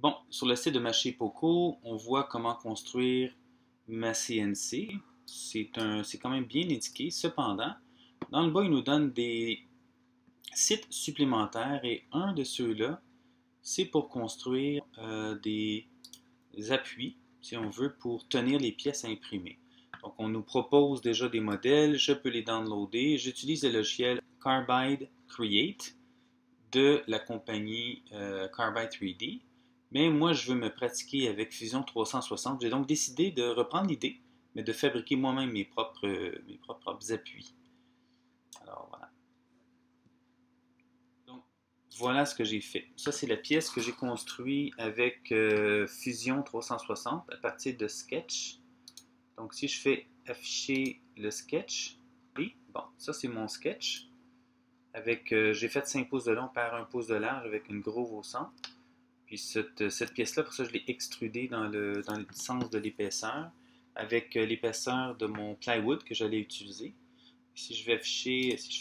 Bon, sur le site de Maché Poco, on voit comment construire ma CNC. C'est quand même bien indiqué. Cependant, dans le bas, il nous donne des sites supplémentaires et un de ceux-là, c'est pour construire des appuis, si on veut, pour tenir les pièces à imprimer. Donc, on nous propose déjà des modèles, je peux les downloader. J'utilise le logiciel Carbide Create de la compagnie Carbide 3D. Mais moi, je veux me pratiquer avec Fusion 360. J'ai donc décidé de reprendre l'idée, mais de fabriquer moi-même mes propres appuis. Alors voilà. Donc, voilà ce que j'ai fait. Ça, c'est la pièce que j'ai construite avec Fusion 360 à partir de Sketch. Donc, si je fais afficher le sketch, oui, bon, ça c'est mon sketch. Avec, j'ai fait 5 pouces de long par 1 pouce de large avec une groove au centre. Puis cette pièce-là, pour ça, je l'ai extrudée dans le sens de l'épaisseur avec l'épaisseur de mon plywood que j'allais utiliser. Si je fais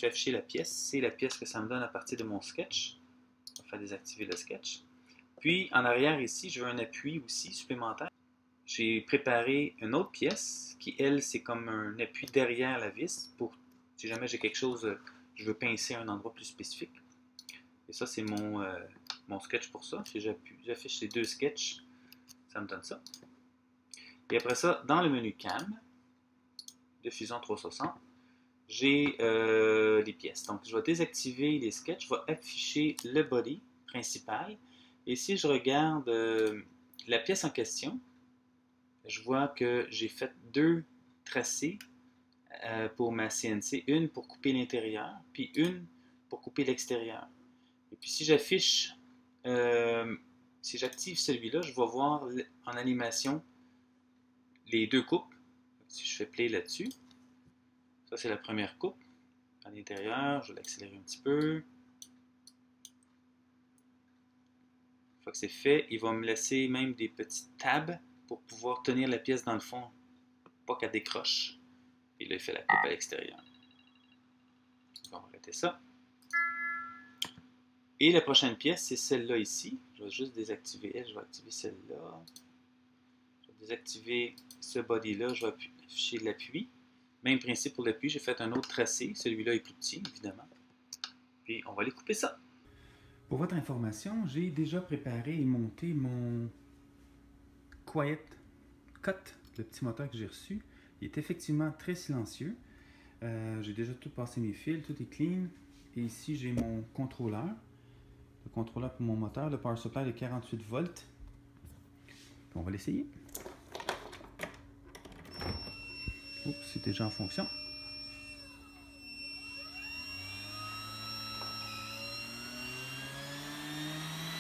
afficher la pièce, c'est la pièce que ça me donne à partir de mon sketch. On va faire désactiver le sketch. Puis en arrière ici, je veux un appui aussi supplémentaire. J'ai préparé une autre pièce qui, elle, c'est comme un appui derrière la vis pour si jamais j'ai quelque chose, je veux pincer à un endroit plus spécifique. Et ça, c'est mon sketch pour ça. Si j'affiche les deux sketchs, ça me donne ça. Et après ça, dans le menu Cam de Fusion 360, j'ai les pièces. Donc, je vais désactiver les sketchs, je vais afficher le body principal. Et si je regarde la pièce en question, je vois que j'ai fait deux tracés pour ma CNC. Une pour couper l'intérieur, puis une pour couper l'extérieur. Et puis si j'affiche, si j'active celui-là, je vais voir en animation les deux coupes. Si je fais play là-dessus, ça c'est la première coupe à l'intérieur. Je vais l'accélérer un petit peu. Une fois que c'est fait, il va me laisser même des petites tabs pour pouvoir tenir la pièce dans le fond, pas qu'elle décroche. Et là, il fait la coupe à l'extérieur. On va arrêter ça. Et la prochaine pièce, c'est celle-là ici. Je vais juste désactiver elle. Je vais activer celle-là. Je vais désactiver ce body-là. Je vais afficher l'appui. Même principe pour l'appui. J'ai fait un autre tracé. Celui-là est plus petit, évidemment. Puis, on va aller couper ça. Pour votre information, j'ai déjà préparé et monté mon Quiet Cut, le petit moteur que j'ai reçu. Il est effectivement très silencieux. J'ai déjà tout passé mes fils, tout est clean. Et ici, j'ai mon contrôleur. Le contrôleur pour mon moteur, le power supply de 48 volts. On va l'essayer. Oups, c'est déjà en fonction.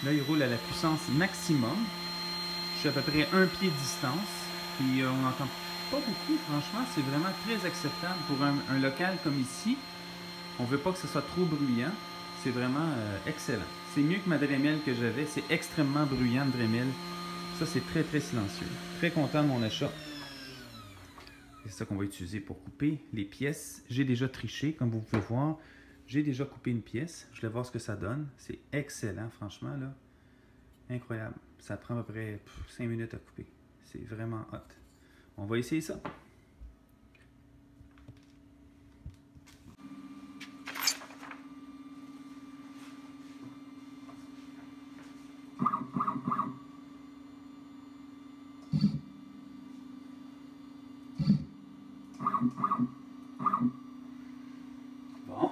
Là, il roule à la puissance maximum. Je suis à peu près un pied de distance. Puis on n'entend pas beaucoup, franchement. C'est vraiment très acceptable pour un local comme ici. On ne veut pas que ce soit trop bruyant. C'est vraiment excellent. C'est mieux que ma Dremel que j'avais. C'est extrêmement bruyant de Dremel. Ça, c'est très très silencieux. Très content de mon achat. C'est ça qu'on va utiliser pour couper les pièces. J'ai déjà triché, comme vous pouvez voir. J'ai déjà coupé une pièce. Je vais voir ce que ça donne. C'est excellent, franchement, là. Incroyable. Ça prend à peu près 5 minutes à couper. C'est vraiment hot. On va essayer ça. Bon.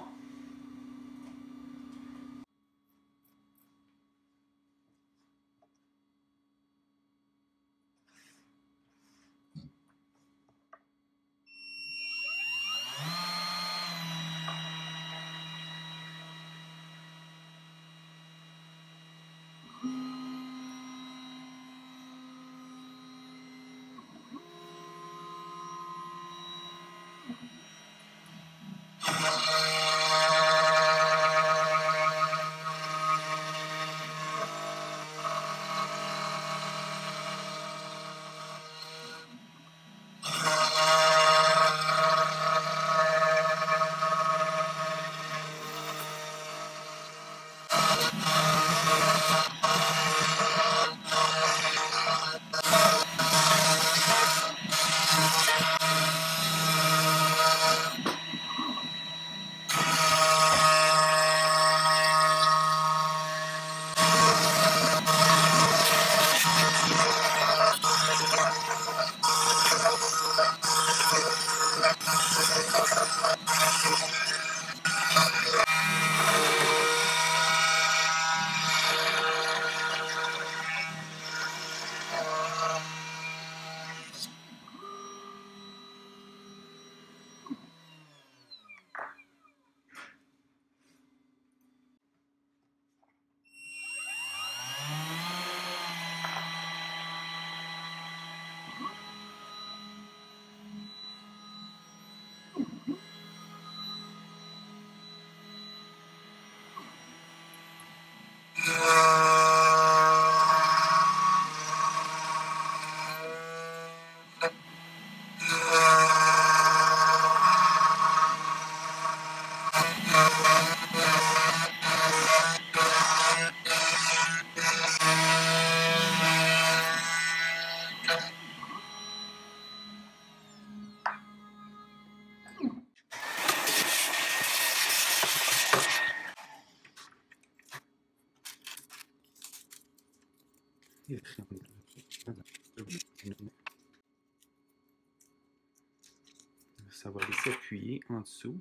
Ça va aller s'appuyer en dessous,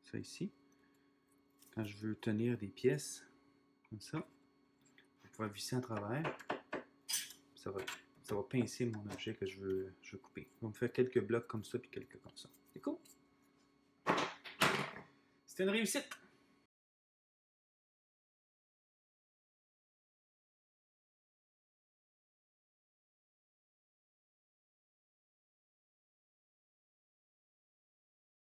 ça ici. Quand je veux tenir des pièces, comme ça, je vais pouvoir visser à travers. Ça va pincer mon objet que je veux couper. On va me faire quelques blocs comme ça, puis quelques comme ça. C'est cool! C'était une réussite!